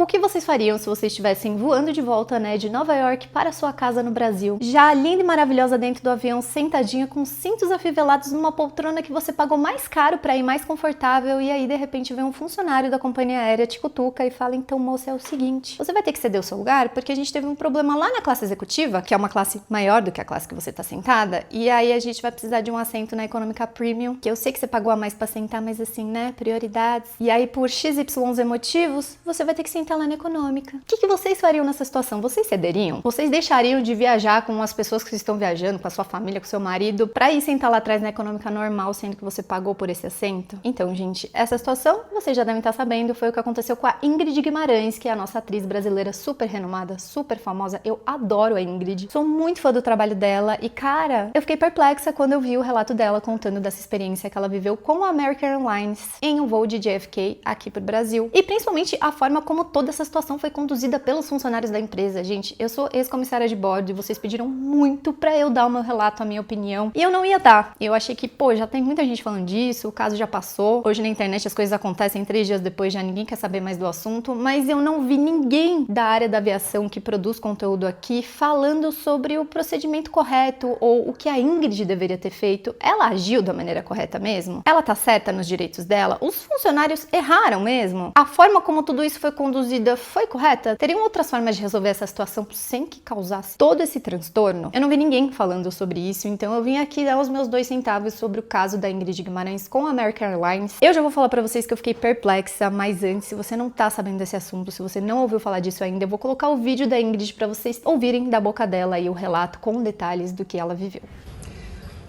O que vocês fariam se vocês estivessem voando de volta, né, de Nova York para sua casa no Brasil? Já linda e maravilhosa dentro do avião, sentadinha com cintos afivelados numa poltrona que você pagou mais caro para ir mais confortável, e aí de repente vem um funcionário da companhia aérea, te cutuca e fala: então, moça, é o seguinte, você vai ter que ceder o seu lugar porque a gente teve um problema lá na classe executiva, que é uma classe maior do que a classe que você tá sentada, e aí a gente vai precisar de um assento na Econômica Premium, que eu sei que você pagou a mais pra sentar, mas assim, né, prioridades. E aí por XYZ motivos, você vai ter que sentar lá na Econômica. O que vocês fariam nessa situação? Vocês cederiam? Vocês deixariam de viajar com as pessoas que estão viajando, com a sua família, com o seu marido, pra ir sentar lá atrás na Econômica normal, sendo que você pagou por esse assento? Então, gente, essa situação, vocês já devem estar sabendo, foi o que aconteceu com a Ingrid Guimarães, que é a nossa atriz brasileira super renomada, super famosa. Eu adoro a Ingrid, sou muito fã do trabalho dela e, cara, eu fiquei perplexa quando eu vi o relato dela contando dessa experiência que ela viveu com a American Airlines em um voo de JFK aqui pro Brasil. E principalmente a forma como toda essa situação foi conduzida pelos funcionários da empresa. Gente, eu sou ex-comissária de bordo e vocês pediram muito pra eu dar o meu relato, a minha opinião, e eu não ia dar. Eu achei que, pô, já tem muita gente falando disso, o caso já passou. Hoje na internet as coisas acontecem 3 dias depois, já ninguém quer saber mais do assunto, mas eu não vi ninguém da área da aviação que produz conteúdo aqui falando sobre o procedimento correto ou o que a Ingrid deveria ter feito. Ela agiu da maneira correta mesmo? Ela tá certa nos direitos dela? Os funcionários erraram mesmo? A forma como tudo isso foi conduzida foi correta? Teriam outras formas de resolver essa situação sem que causasse todo esse transtorno? Eu não vi ninguém falando sobre isso, então eu vim aqui dar os meus 2 centavos sobre o caso da Ingrid Guimarães com a American Airlines. Eu já vou falar pra vocês que eu fiquei perplexa, mas antes, se você não tá sabendo desse assunto, se você não ouviu falar disso ainda, eu vou colocar o vídeo da Ingrid pra vocês ouvirem da boca dela aí o relato com detalhes do que ela viveu.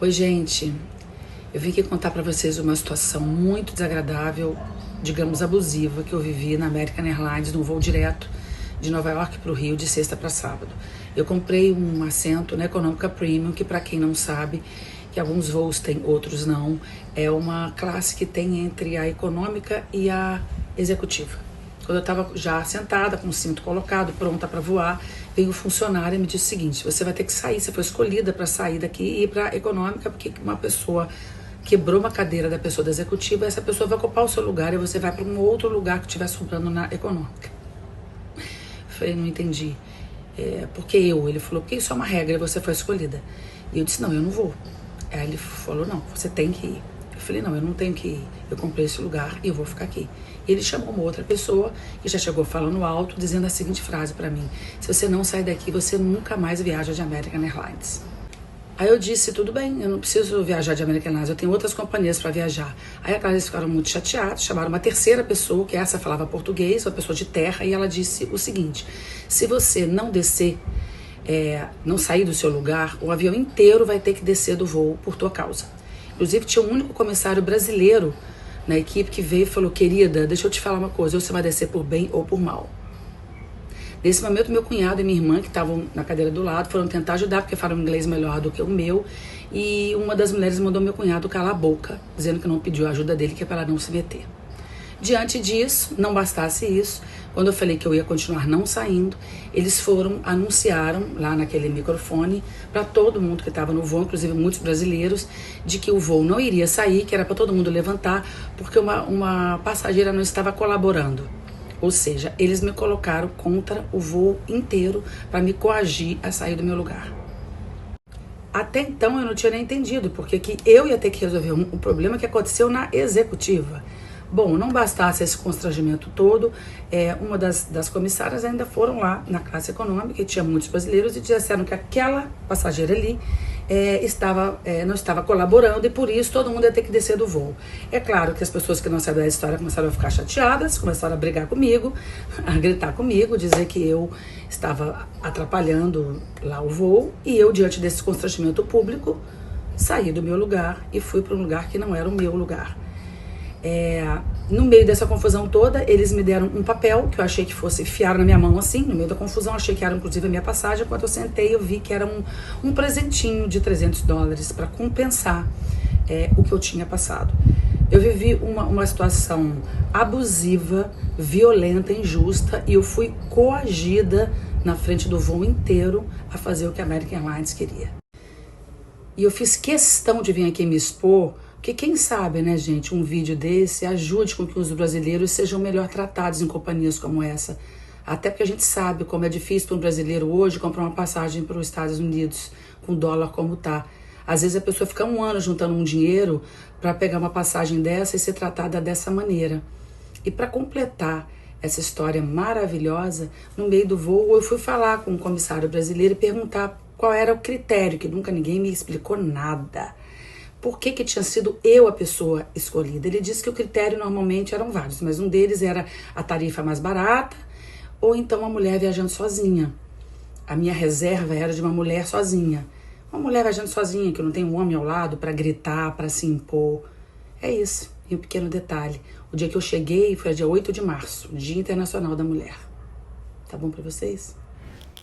Oi, gente. Eu vim aqui contar pra vocês uma situação muito desagradável, digamos abusiva, que eu vivi na American Airlines, num voo direto de Nova York para o Rio, de sexta para sábado. Eu comprei um assento na Econômica Premium, que, para quem não sabe, que alguns voos têm, outros não, é uma classe que tem entre a econômica e a executiva. Quando eu estava já sentada, com o cinto colocado, pronta para voar, veio o funcionário e me disse o seguinte: você vai ter que sair, você foi escolhida para sair daqui e ir para a econômica, porque uma pessoa quebrou uma cadeira da pessoa da executiva, essa pessoa vai ocupar o seu lugar e você vai para um outro lugar que estiver sobrando na econômica. Eu falei: não entendi. Porque eu? Ele falou: porque isso é uma regra e você foi escolhida. E eu disse: não, eu não vou. Aí ele falou: não, você tem que ir. Eu falei: não, eu não tenho que ir. Eu comprei esse lugar e eu vou ficar aqui. E ele chamou uma outra pessoa que já chegou falando alto, dizendo a seguinte frase pra mim: se você não sair daqui, você nunca mais viaja de American Airlines. Aí eu disse: tudo bem, eu não preciso viajar de American Airlines, eu tenho outras companhias para viajar. Aí eles ficaram muito chateados, chamaram uma terceira pessoa, que essa falava português, uma pessoa de terra, e ela disse o seguinte: se você não descer, não sair do seu lugar, o avião inteiro vai ter que descer do voo por tua causa. Inclusive tinha um único comissário brasileiro na equipe que veio e falou: querida, deixa eu te falar uma coisa, ou você vai descer por bem ou por mal. Nesse momento, meu cunhado e minha irmã, que estavam na cadeira do lado, foram tentar ajudar, porque falam inglês melhor do que o meu, e uma das mulheres mandou meu cunhado calar a boca, dizendo que não pediu a ajuda dele, que é para ela não se meter. Diante disso, não bastasse isso, quando eu falei que eu ia continuar não saindo, eles anunciaram lá naquele microfone para todo mundo que estava no voo, inclusive muitos brasileiros, de que o voo não iria sair, que era para todo mundo levantar, porque uma passageira não estava colaborando. Ou seja, eles me colocaram contra o voo inteiro para me coagir a sair do meu lugar. Até então eu não tinha nem entendido, porque que eu ia ter que resolver um problema que aconteceu na executiva. Bom, não bastasse esse constrangimento todo, uma das comissárias ainda foram lá na classe econômica, e tinha muitos brasileiros, e disseram que aquela passageira ali não estava colaborando, e por isso todo mundo ia ter que descer do voo. É claro que as pessoas que não sabiam da história começaram a ficar chateadas, começaram a brigar comigo, a gritar comigo, dizer que eu estava atrapalhando lá o voo, e eu, diante desse constrangimento público, saí do meu lugar e fui para um lugar que não era o meu lugar. No meio dessa confusão toda, eles me deram um papel que eu achei que fosse, enfiaram na minha mão assim, no meio da confusão, achei que era inclusive a minha passagem. Quando eu sentei, eu vi que era um presentinho de $300 para compensar o que eu tinha passado. Eu vivi uma situação abusiva, violenta, injusta, e eu fui coagida na frente do voo inteiro a fazer o que a American Airlines queria. E eu fiz questão de vir aqui me expor, porque quem sabe, né, gente, um vídeo desse ajude com que os brasileiros sejam melhor tratados em companhias como essa, Até porque a gente sabe como é difícil para um brasileiro hoje comprar uma passagem para os Estados Unidos com o dólar como tá. Às vezes a pessoa fica um ano juntando um dinheiro para pegar uma passagem dessa e ser tratada dessa maneira. E para completar essa história maravilhosa, no meio do voo eu fui falar com um comissário brasileiro e perguntar qual era o critério, que nunca ninguém me explicou nada. Por que tinha sido eu a pessoa escolhida? Ele disse que o critério normalmente eram vários, mas um deles era a tarifa mais barata ou então a mulher viajando sozinha. A minha reserva era de uma mulher sozinha. Uma mulher viajando sozinha, que não tem um homem ao lado para gritar, para se impor. É isso. E um pequeno detalhe. O dia que eu cheguei foi dia 8 de março, Dia Internacional da Mulher. Tá bom para vocês?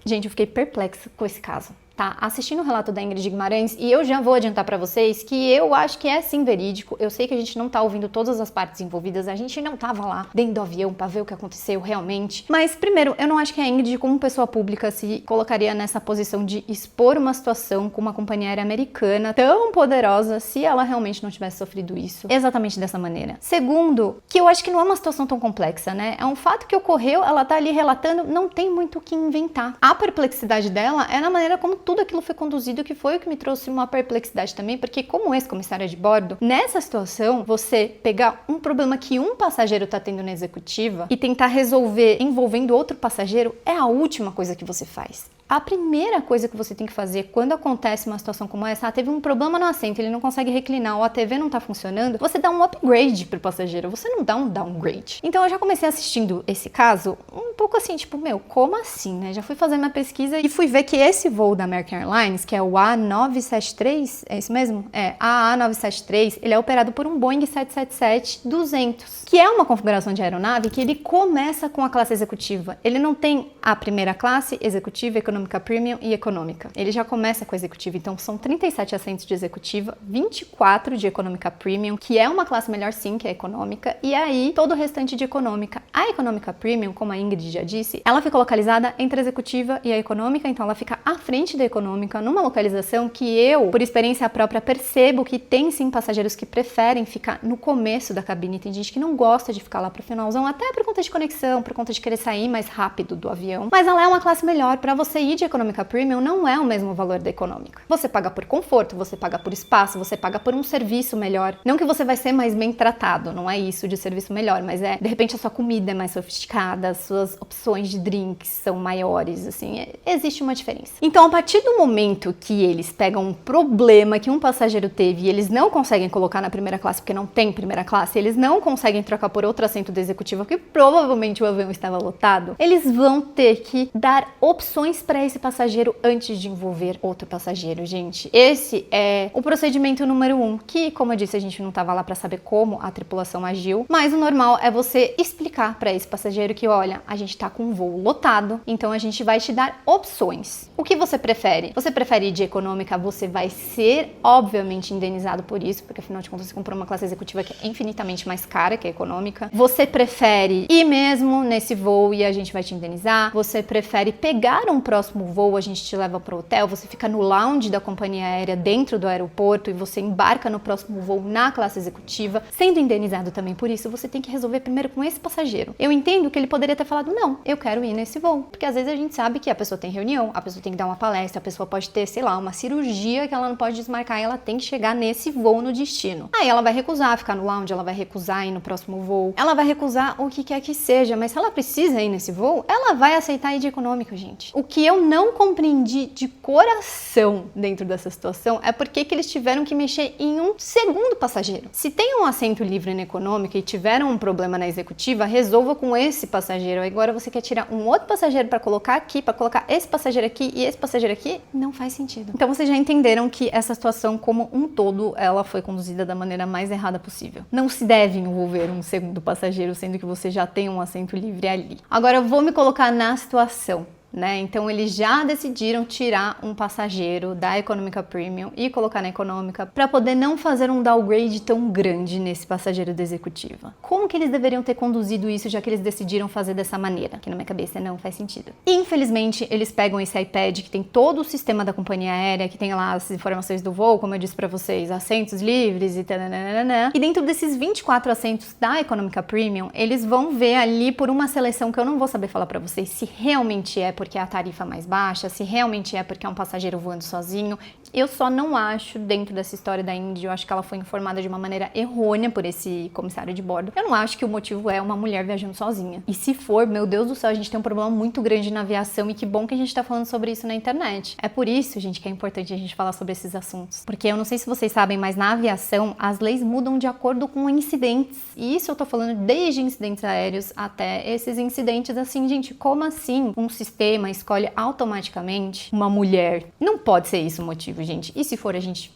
Gente, eu fiquei perplexa com esse caso. Tá assistindo o relato da Ingrid Guimarães e eu já vou adiantar pra vocês que eu acho que é sim verídico. Eu sei que a gente não tá ouvindo todas as partes envolvidas, a gente não tava lá dentro do avião pra ver o que aconteceu realmente. Mas primeiro, eu não acho que a Ingrid, como pessoa pública, se colocaria nessa posição de expor uma situação com uma companhia aérea americana tão poderosa se ela realmente não tivesse sofrido isso exatamente dessa maneira. Segundo, que eu acho que não é uma situação tão complexa, né? É um fato que ocorreu, ela tá ali relatando, não tem muito o que inventar. A perplexidade dela é na maneira como tudo aquilo foi conduzido, que foi o que me trouxe uma perplexidade também, porque como ex-comissária de bordo, nessa situação, você pegar um problema que um passageiro tá tendo na executiva e tentar resolver envolvendo outro passageiro é a última coisa que você faz. A primeira coisa que você tem que fazer quando acontece uma situação como essa, teve um problema no assento, ele não consegue reclinar ou a TV não tá funcionando, você dá um upgrade pro passageiro, você não dá um downgrade. Então eu já comecei assistindo esse caso um pouco assim, tipo, como assim, né? Já fui fazer minha pesquisa e fui ver que esse voo da American Airlines, que é o A973, é isso mesmo? A A973, ele é operado por um Boeing 777-200, que é uma configuração de aeronave que ele começa com a classe executiva. Ele não tem a primeira classe, executiva, econômica premium e econômica. Ele já começa com a executiva, então são 37 assentos de executiva, 24 de econômica premium, que é uma classe melhor sim que a econômica, e aí todo o restante de econômica. A econômica premium, como a Ingrid já disse, ela fica localizada entre a executiva e a econômica, então ela fica à frente da econômica, numa localização que eu, por experiência própria, percebo que tem sim passageiros que preferem ficar no começo da cabine, tem gente que não gosta de ficar lá pro finalzão, até por conta de conexão, por conta de querer sair mais rápido do avião, mas ela é uma classe melhor. Para você ir de econômica premium não é o mesmo valor da econômica. Você paga por conforto, você paga por espaço, você paga por um serviço melhor. Não que você vai ser mais bem tratado, não é isso de serviço melhor, mas de repente a sua comida é mais sofisticada, as suas opções de drinks são maiores, assim, existe uma diferença. Então, a partir do momento que eles pegam um problema que um passageiro teve e eles não conseguem colocar na primeira classe porque não tem primeira classe, eles não conseguem trocar por outro assento da executiva porque provavelmente o avião estava lotado, eles vão ter que dar opções para esse passageiro antes de envolver outro passageiro, gente. Esse é o procedimento número 1, que, como eu disse, a gente não estava lá para saber como a tripulação agiu, mas o normal é você explicar para esse passageiro que, olha, a gente tá com um voo lotado, então a gente vai te dar opções. O que você prefere? Você prefere ir de econômica? Você vai ser, obviamente, indenizado por isso, porque afinal de contas você comprou uma classe executiva que é infinitamente mais cara que a econômica. Você prefere ir mesmo nesse voo e a gente vai te indenizar? Você prefere pegar um próximo voo, a gente te leva para o hotel, você fica no lounge da companhia aérea dentro do aeroporto e você embarca no próximo voo na classe executiva, sendo indenizado também por isso, você tem que resolver primeiro com esse passageiro. Eu entendo que ele poderia ter falado, não, eu quero ir nesse voo, porque às vezes a gente sabe que a pessoa tem reunião, a pessoa tem que dar uma palestra, a pessoa pode ter, sei lá, uma cirurgia que ela não pode desmarcar e ela tem que chegar nesse voo no destino. Aí ela vai recusar ficar no lounge, ela vai recusar ir no próximo voo, ela vai recusar o que quer que seja, mas se ela precisa ir nesse voo, ela vai aceitar ir de econômico, gente. O que eu não compreendi de coração dentro dessa situação é porque que eles tiveram que mexer em um segundo passageiro. Se tem um assento livre na econômica e tiveram um problema na executiva, resolva com esse passageiro. Agora você quer tirar um outro passageiro para colocar aqui, para colocar esse passageiro aqui e esse passageiro aqui? Não faz sentido. Então vocês já entenderam que essa situação como um todo, ela foi conduzida da maneira mais errada possível. Não se deve envolver um segundo passageiro, sendo que você já tem um assento livre ali. Agora eu vou me colocar na situação. né? Então eles já decidiram tirar um passageiro da Econômica Premium e colocar na Econômica para poder não fazer um downgrade tão grande nesse passageiro da Executiva. Como que eles deveriam ter conduzido isso, já que eles decidiram fazer dessa maneira? Que na minha cabeça não faz sentido. Infelizmente, eles pegam esse iPad que tem todo o sistema da companhia aérea, que tem lá as informações do voo, como eu disse para vocês, assentos livres e tananana. E dentro desses 24 assentos da Econômica Premium, eles vão ver ali por uma seleção que eu não vou saber falar para vocês se realmente é porque é a tarifa mais baixa, se realmente é porque é um passageiro voando sozinho. Eu só não acho, dentro dessa história da Indy, eu acho que ela foi informada de uma maneira errônea por esse comissário de bordo. Eu não acho que o motivo é uma mulher viajando sozinha. E se for, meu Deus do céu, a gente tem um problema muito grande na aviação e que bom que a gente tá falando sobre isso na internet. É por isso, gente, que é importante a gente falar sobre esses assuntos. Porque eu não sei se vocês sabem, mas na aviação, as leis mudam de acordo com incidentes. E isso eu tô falando desde incidentes aéreos até esses incidentes assim, gente, como assim um sistema escolhe automaticamente uma mulher? Não pode ser isso o motivo, gente. E se for, a gente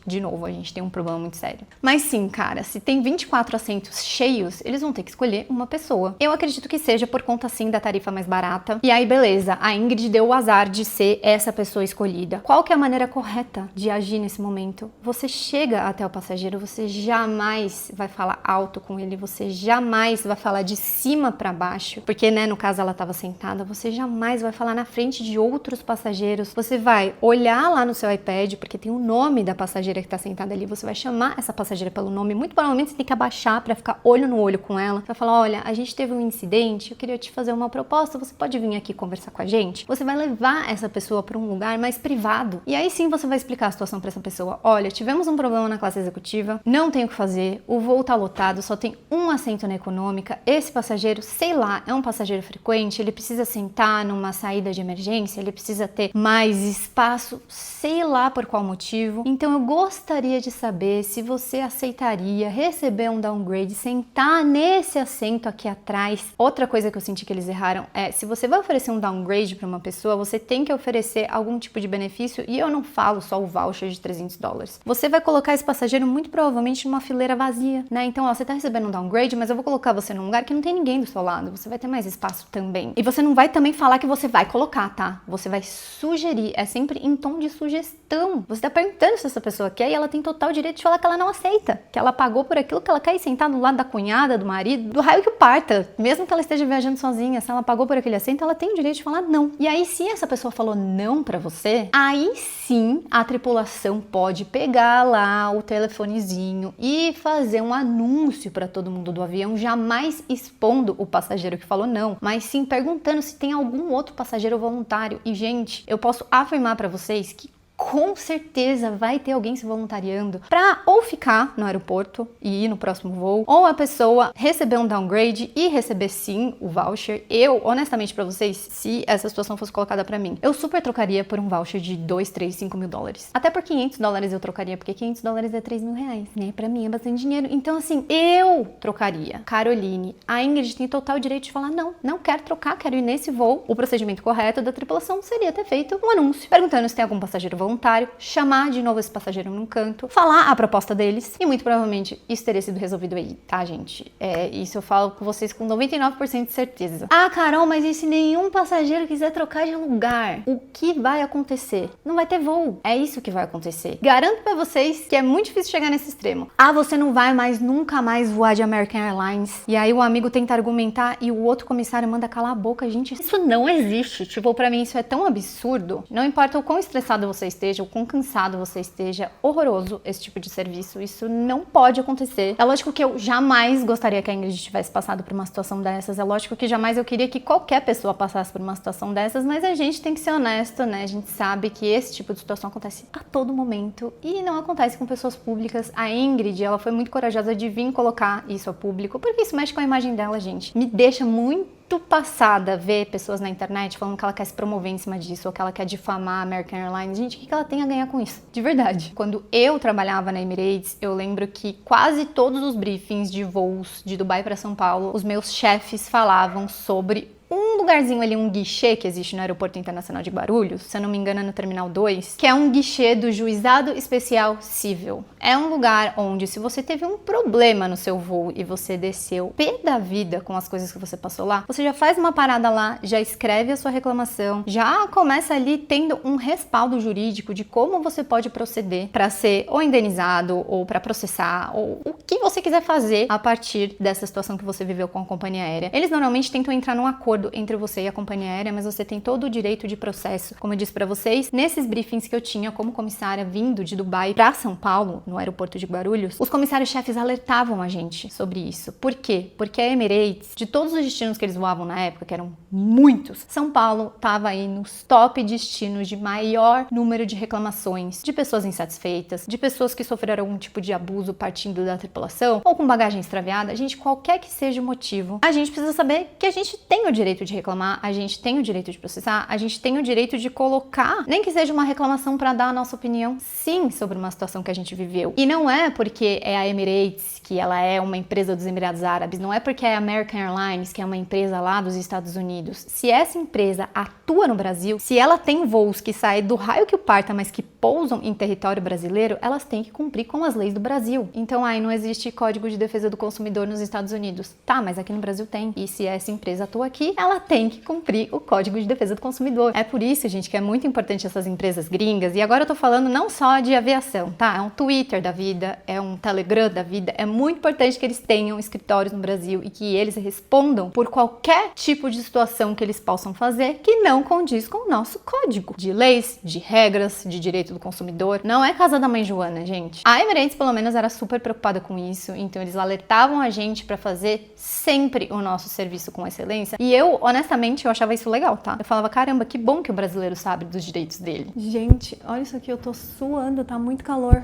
tem um problema muito sério. Mas sim, cara, se tem 24 assentos cheios, eles vão ter que escolher uma pessoa. Eu acredito que seja por conta, sim, da tarifa mais barata. E aí, beleza, a Ingrid deu o azar de ser essa pessoa escolhida. Qual que é a maneira correta de agir nesse momento? Você chega até o passageiro, você jamais vai falar alto com ele, você jamais vai falar de cima pra baixo, porque, né, no caso ela tava sentada, você jamais vai falar na frente de outros passageiros. Você vai olhar lá no seu iPad, porque tem o nome da passageira que tá sentada ali, você vai chamar essa passageira pelo nome, muito provavelmente você tem que abaixar pra ficar olho no olho com ela, vai falar, olha, a gente teve um incidente, eu queria te fazer uma proposta, você pode vir aqui conversar com a gente? Você vai levar essa pessoa pra um lugar mais privado, e aí sim você vai explicar a situação pra essa pessoa, olha, tivemos um problema na classe executiva, não tem o que fazer, o voo tá lotado, só tem um assento na econômica, esse passageiro, sei lá, é um passageiro frequente, ele precisa sentar numa saída de emergência, ele precisa ter mais espaço, sei lá por qual motivo. Então eu gostaria de saber se você aceitaria receber um downgrade, sentar nesse assento aqui atrás. Outra coisa que eu senti que eles erraram é, se você vai oferecer um downgrade para uma pessoa, você tem que oferecer algum tipo de benefício, e eu não falo só o voucher de $300. Você vai colocar esse passageiro muito provavelmente numa fileira vazia, né? Então, ó, você tá recebendo um downgrade, mas eu vou colocar você num lugar que não tem ninguém do seu lado, você vai ter mais espaço também. E você não vai também falar que você vai colocar, tá? Você vai sugerir, é sempre em tom de sugestão. Você tá perguntando se essa pessoa quer e ela tem total direito de falar que ela não aceita, que ela pagou por aquilo que ela quer ir sentar do lado da cunhada, do marido, do raio que o parta. Mesmo que ela esteja viajando sozinha, se ela pagou por aquele assento, ela tem o direito de falar não. E aí, se essa pessoa falou não pra você, aí sim a tripulação pode pegar lá o telefonezinho e fazer um anúncio pra todo mundo do avião, jamais expondo o passageiro que falou não, mas sim perguntando se tem algum outro passageiro voluntário. E, gente, eu posso afirmar pra vocês que com certeza vai ter alguém se voluntariando pra ou ficar no aeroporto e ir no próximo voo, ou a pessoa receber um downgrade e receber sim o voucher. Eu, honestamente pra vocês, se essa situação fosse colocada pra mim, eu super trocaria por um voucher de 2, 3, 5 mil dólares. Até por $500 eu trocaria, porque $500 é 3 mil reais, né? Pra mim é bastante dinheiro. Então, assim, eu trocaria. Caroline, a Ingrid tem total direito de falar não, não quero trocar, quero ir nesse voo. O procedimento correto da tripulação seria ter feito um anúncio, perguntando se tem algum passageiro voluntário, chamar de novo esse passageiro num canto, falar a proposta deles, e muito provavelmente isso teria sido resolvido aí, tá, gente? Isso eu falo com vocês com 99% de certeza. Ah, Carol, mas e se nenhum passageiro quiser trocar de lugar? O que vai acontecer? Não vai ter voo. É isso que vai acontecer. Garanto pra vocês que é muito difícil chegar nesse extremo. Ah, você não vai mais, nunca mais voar de American Airlines. E aí o amigo tenta argumentar e o outro comissário manda calar a boca. Gente, isso não existe. Tipo, pra mim isso é tão absurdo. Não importa o quão estressado você esteja, o quão cansado você esteja, horroroso esse tipo de serviço. Isso não pode acontecer. É lógico que eu jamais gostaria que a Ingrid tivesse passado por uma situação dessas. É lógico que jamais eu queria que qualquer pessoa passasse por uma situação dessas, mas a gente tem que ser honesto, né? A gente sabe que esse tipo de situação acontece a todo momento e não acontece com pessoas públicas. A Ingrid, ela foi muito corajosa de vir colocar isso a público, porque isso mexe com a imagem dela, gente. Me deixa muito passada ver pessoas na internet falando que ela quer se promover em cima disso, ou que ela quer difamar a American Airlines. Gente, o que ela tem a ganhar com isso? De verdade. Quando eu trabalhava na Emirates, eu lembro que quase todos os briefings de voos de Dubai para São Paulo, os meus chefes falavam sobre um um lugarzinho ali, um guichê que existe no Aeroporto Internacional de Guarulhos, se eu não me engano é no Terminal 2, que é um guichê do Juizado Especial Civil. É um lugar onde, se você teve um problema no seu voo e você desceu pé da vida com as coisas que você passou lá, você já faz uma parada lá, já escreve a sua reclamação, já começa ali tendo um respaldo jurídico de como você pode proceder para ser ou indenizado ou para processar ou o que você quiser fazer a partir dessa situação que você viveu com a companhia aérea. Eles normalmente tentam entrar num acordo entre você e a companhia aérea, mas você tem todo o direito de processo. Como eu disse para vocês, nesses briefings que eu tinha como comissária vindo de Dubai para São Paulo, no aeroporto de Guarulhos, os comissários-chefes alertavam a gente sobre isso. Por quê? Porque a Emirates, de todos os destinos que eles voavam na época, que eram muitos, São Paulo estava aí nos top destinos de maior número de reclamações de pessoas insatisfeitas, de pessoas que sofreram algum tipo de abuso partindo da tripulação ou com bagagem extraviada. Gente, qualquer que seja o motivo, a gente precisa saber que a gente tem o direito de reclamar, a gente tem o direito de processar, a gente tem o direito de colocar, nem que seja uma reclamação para dar a nossa opinião, sim, sobre uma situação que a gente viveu. E não é porque é a Emirates, que ela é uma empresa dos Emirados Árabes, não é porque é a American Airlines, que é uma empresa lá dos Estados Unidos. Se essa empresa atua no Brasil, se ela tem voos que saem do raio que o parta, mas que pousam em território brasileiro, elas têm que cumprir com as leis do Brasil. Então, não existe Código de Defesa do Consumidor nos Estados Unidos. Tá, mas aqui no Brasil tem. E se essa empresa atua aqui, ela tem que cumprir o Código de Defesa do Consumidor. É por isso, gente, que é muito importante essas empresas gringas. E agora eu tô falando não só de aviação, tá? É um Twitter da vida, é um Telegram da vida. É muito importante que eles tenham escritórios no Brasil e que eles respondam por qualquer tipo de situação que eles possam fazer que não condiz com o nosso código de leis, de regras, de direito do consumidor. Não é casa da mãe Joana, gente. A Emirates, pelo menos, era super preocupada com isso, então eles alertavam a gente pra fazer sempre o nosso serviço com excelência. E eu, honestamente, eu achava isso legal, tá? Eu falava, caramba, que bom que o brasileiro sabe dos direitos dele. Gente, olha isso aqui, eu tô suando, tá muito calor.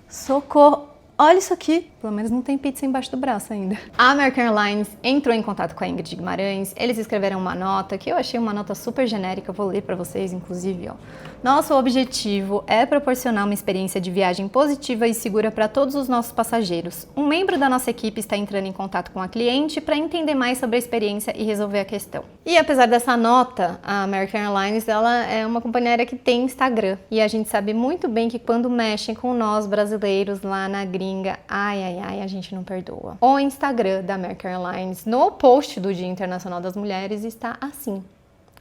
Socorro! Olha isso aqui. Pelo menos não tem pizza embaixo do braço ainda. A American Airlines entrou em contato com a Ingrid Guimarães. Eles escreveram uma nota, que eu achei uma nota super genérica. Eu vou ler para vocês, inclusive, ó. Nosso objetivo é proporcionar uma experiência de viagem positiva e segura para todos os nossos passageiros. Um membro da nossa equipe está entrando em contato com a cliente para entender mais sobre a experiência e resolver a questão. E apesar dessa nota, a American Airlines, ela é uma companhia aérea que tem Instagram. E a gente sabe muito bem que quando mexem com nós brasileiros lá na gringa, a gente não perdoa. O Instagram da American Airlines, no post do Dia Internacional das Mulheres, está assim: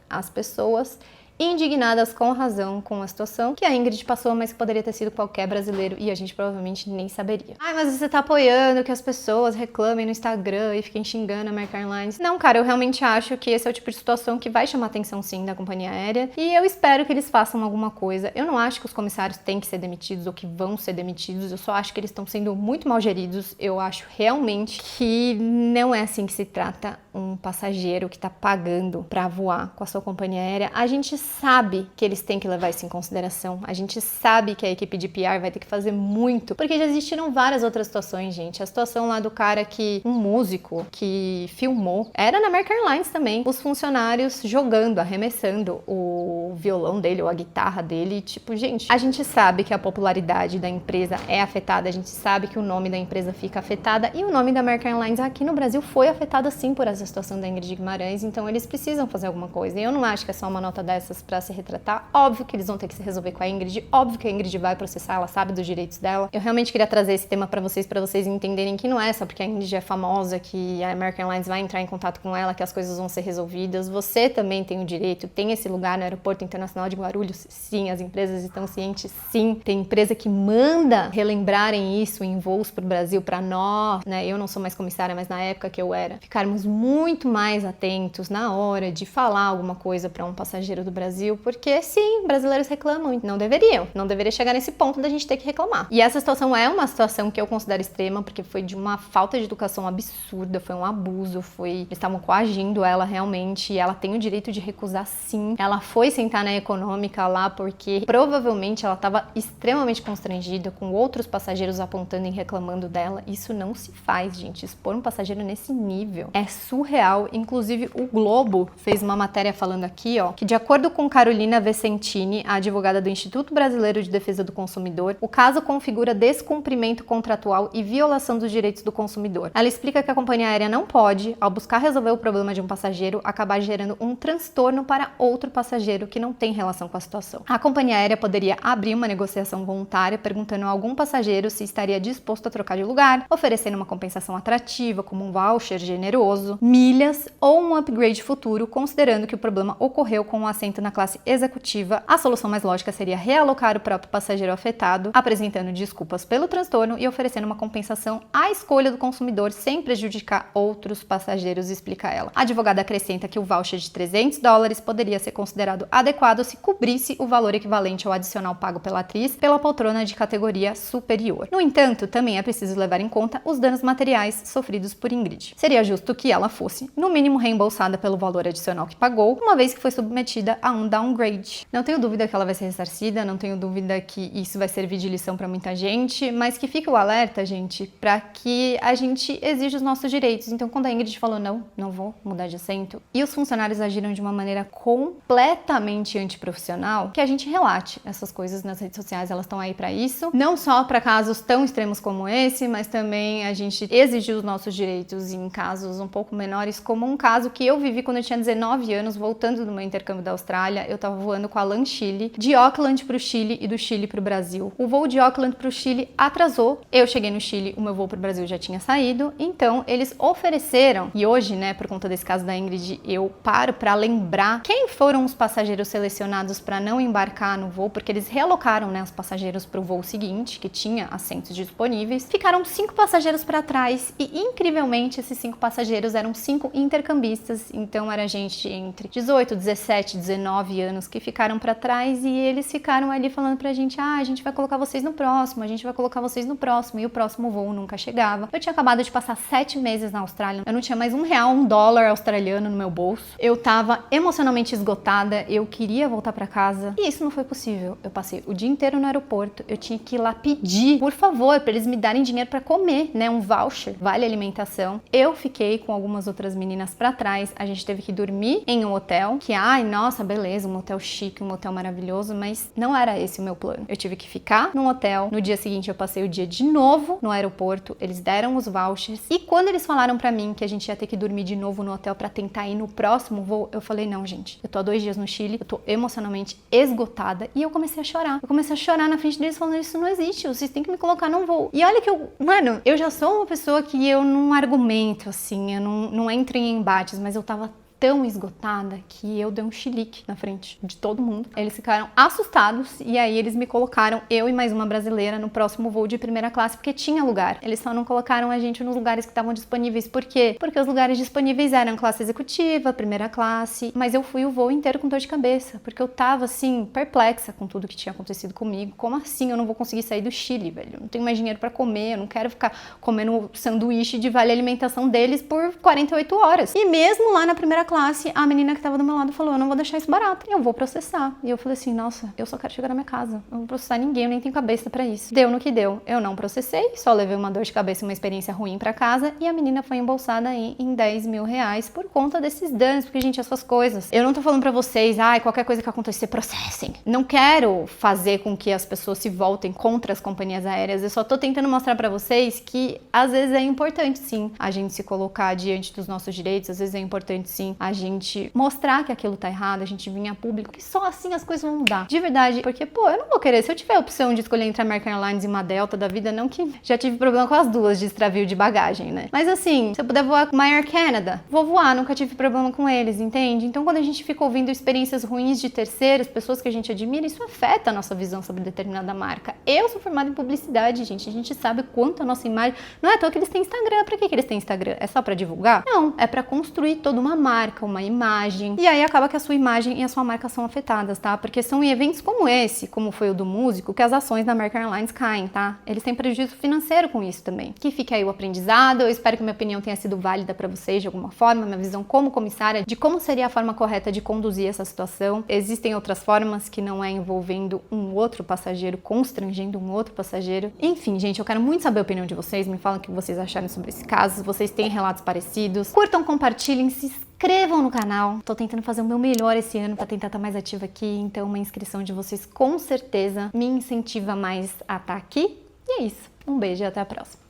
as pessoas indignadas com razão com a situação que a Ingrid passou, mas que poderia ter sido qualquer brasileiro e a gente provavelmente nem saberia. Mas você tá apoiando que as pessoas reclamem no Instagram e fiquem xingando a American Airlines. Não, cara, eu realmente acho que esse é o tipo de situação que vai chamar atenção sim da companhia aérea e eu espero que eles façam alguma coisa. Eu não acho que os comissários têm que ser demitidos ou que vão ser demitidos, eu só acho que eles estão sendo muito mal geridos. Eu acho realmente que não é assim que se trata um passageiro que tá pagando pra voar com a sua companhia aérea. A gente sabe que eles têm que levar isso em consideração. A gente sabe que a equipe de PR vai ter que fazer muito, porque já existiram várias outras situações, gente. A situação lá do cara que, um músico que filmou, era na American Airlines também. Os funcionários jogando, arremessando o violão dele ou a guitarra dele. Tipo, gente, a gente sabe que a popularidade da empresa é afetada, a gente sabe que o nome da empresa fica afetada e o nome da American Airlines aqui no Brasil foi afetado sim por essa situação da Ingrid Guimarães, então eles precisam fazer alguma coisa. E eu não acho que é só uma nota dessas pra se retratar. Óbvio que eles vão ter que se resolver com a Ingrid, óbvio que a Ingrid vai processar, ela sabe dos direitos dela. Eu realmente queria trazer esse tema pra vocês entenderem que não é só porque a Ingrid é famosa, que a American Airlines vai entrar em contato com ela, que as coisas vão ser resolvidas. Você também tem o direito, tem esse lugar no Aeroporto Internacional de Guarulhos, sim, as empresas estão cientes, sim. Tem empresa que manda relembrarem isso em voos pro Brasil pra nós, né? Eu não sou mais comissária, mas na época que eu era, ficarmos muito mais atentos na hora de falar alguma coisa pra um passageiro do Brasil, porque sim, brasileiros reclamam e não deveriam. Não deveria chegar nesse ponto da gente ter que reclamar. E essa situação é uma situação que eu considero extrema, porque foi de uma falta de educação absurda, foi um abuso, eles estavam coagindo ela realmente, e ela tem o direito de recusar sim. Ela foi sem sentar na econômica lá, porque provavelmente ela estava extremamente constrangida, com outros passageiros apontando e reclamando dela. Isso não se faz, gente. Expor um passageiro nesse nível é surreal. Inclusive, o Globo fez uma matéria falando aqui, ó, que de acordo com Carolina Vicentini, a advogada do Instituto Brasileiro de Defesa do Consumidor, o caso configura descumprimento contratual e violação dos direitos do consumidor. Ela explica que a companhia aérea não pode, ao buscar resolver o problema de um passageiro, acabar gerando um transtorno para outro passageiro que não tem relação com a situação. A companhia aérea poderia abrir uma negociação voluntária perguntando a algum passageiro se estaria disposto a trocar de lugar, oferecendo uma compensação atrativa, como um voucher generoso, milhas ou um upgrade futuro, considerando que o problema ocorreu com um assento na classe executiva. A solução mais lógica seria realocar o próprio passageiro afetado, apresentando desculpas pelo transtorno e oferecendo uma compensação à escolha do consumidor sem prejudicar outros passageiros, explica ela. A advogada acrescenta que o voucher de $300 poderia ser considerado adequado se cobrisse o valor equivalente ao adicional pago pela atriz pela poltrona de categoria superior. No entanto, também é preciso levar em conta os danos materiais sofridos por Ingrid. Seria justo que ela fosse, no mínimo, reembolsada pelo valor adicional que pagou, uma vez que foi submetida a um downgrade. Não tenho dúvida que ela vai ser ressarcida, não tenho dúvida que isso vai servir de lição para muita gente, mas que fica o alerta, gente, para que a gente exija os nossos direitos. Então, quando a Ingrid falou não vou mudar de assento, e os funcionários agiram de uma maneira completamente antiprofissional, que a gente relate essas coisas nas redes sociais, elas estão aí para isso, não só para casos tão extremos como esse, mas também a gente exigir os nossos direitos em casos um pouco menores, como um caso que eu vivi quando eu tinha 19 anos, voltando do meu intercâmbio da Austrália. Eu tava voando com a LAN Chile, de Auckland pro Chile e do Chile pro Brasil. O voo de Auckland pro Chile atrasou, eu cheguei no Chile, o meu voo pro Brasil já tinha saído, então eles ofereceram, e hoje, né, por conta desse caso da Ingrid, eu paro para lembrar quem foram os passageiros selecionados para não embarcar no voo, porque eles realocaram, né, os passageiros pro voo seguinte, que tinha assentos disponíveis. Ficaram 5 passageiros para trás e, incrivelmente, esses 5 passageiros eram 5 intercambistas, então era gente entre 18, 17, 19 anos que ficaram para trás, e eles ficaram ali falando pra gente: a gente vai colocar vocês no próximo, a gente vai colocar vocês no próximo, e o próximo voo nunca chegava. Eu tinha acabado de passar 7 meses na Austrália, eu não tinha mais R$1, $1 australiano no meu bolso, eu tava emocionalmente esgotada, eu queria voltar para casa, e isso não foi possível. Eu passei o dia inteiro no aeroporto, eu tinha que ir lá pedir, por favor, para eles me darem dinheiro para comer, né, um voucher, vale alimentação. Eu fiquei com algumas outras meninas para trás, a gente teve que dormir em um hotel, que, nossa, beleza, um hotel chique, um hotel maravilhoso, mas não era esse o meu plano. Eu tive que ficar num hotel, no dia seguinte eu passei o dia de novo no aeroporto, eles deram os vouchers, e quando eles falaram pra mim que a gente ia ter que dormir de novo no hotel pra tentar ir no próximo voo, eu falei: não, gente, eu tô há 2 dias no Chile, eu tô emocionalmente esgotada, e eu comecei a chorar. Eu comecei a chorar na frente deles, falando: isso não existe, vocês têm que me colocar num voo. E olha que eu já sou uma pessoa que eu não argumento, assim, eu não entro em embates, mas eu tava tão esgotada que eu dei um chilique na frente de todo mundo. Eles ficaram assustados e aí eles me colocaram, eu e mais uma brasileira, no próximo voo de primeira classe, porque tinha lugar. Eles só não colocaram a gente nos lugares que estavam disponíveis. Por quê? Porque os lugares disponíveis eram classe executiva, primeira classe, mas eu fui o voo inteiro com dor de cabeça, porque eu tava, assim, perplexa com tudo que tinha acontecido comigo. Como assim eu não vou conseguir sair do Chile, velho? Eu não tenho mais dinheiro pra comer, eu não quero ficar comendo sanduíche de vale alimentação deles por 48 horas. E mesmo lá na primeira classe, a menina que tava do meu lado falou: eu não vou deixar isso barato, eu vou processar. E eu falei assim: nossa, eu só quero chegar na minha casa, eu não vou processar ninguém, eu nem tenho cabeça pra isso. Deu no que deu, eu não processei, só levei uma dor de cabeça e uma experiência ruim pra casa, e a menina foi embolsada em R$10 mil por conta desses danos, porque, gente, essas coisas, eu não tô falando pra vocês, qualquer coisa que acontecer, processem. Não quero fazer com que as pessoas se voltem contra as companhias aéreas, eu só tô tentando mostrar pra vocês que, às vezes, é importante, sim, a gente se colocar diante dos nossos direitos, às vezes é importante, sim, a gente mostrar que aquilo tá errado, a gente vir a público, que só assim as coisas vão mudar. De verdade, porque, eu não vou querer, se eu tiver a opção de escolher entre a American Airlines e uma Delta da vida, não que já tive problema com as duas de extravio de bagagem, né? Mas assim, se eu puder voar com a Air Canada, vou voar, nunca tive problema com eles, entende? Então, quando a gente fica ouvindo experiências ruins de terceiros, pessoas que a gente admira, isso afeta a nossa visão sobre determinada marca. Eu sou formada em publicidade, gente, a gente sabe quanto a nossa imagem, não é à toa que eles têm Instagram. Pra que eles têm Instagram? É só pra divulgar? Não, é pra construir toda uma marca. marca, uma imagem, e aí acaba que a sua imagem e a sua marca são afetadas, tá? Porque são em eventos como esse, como foi o do músico, que as ações da American Airlines caem, tá? Eles têm prejuízo financeiro com isso também. Que fique aí o aprendizado, eu espero que minha opinião tenha sido válida para vocês de alguma forma, minha visão como comissária de como seria a forma correta de conduzir essa situação. Existem outras formas que não é envolvendo um outro passageiro, constrangendo um outro passageiro. Enfim, gente, eu quero muito saber a opinião de vocês, me falam o que vocês acharam sobre esse caso, se vocês têm relatos parecidos. Curtam, compartilhem, se inscrevam no canal. Tô tentando fazer o meu melhor esse ano para tentar estar mais ativa aqui, então uma inscrição de vocês com certeza me incentiva mais a estar aqui. E é isso. Um beijo e até a próxima.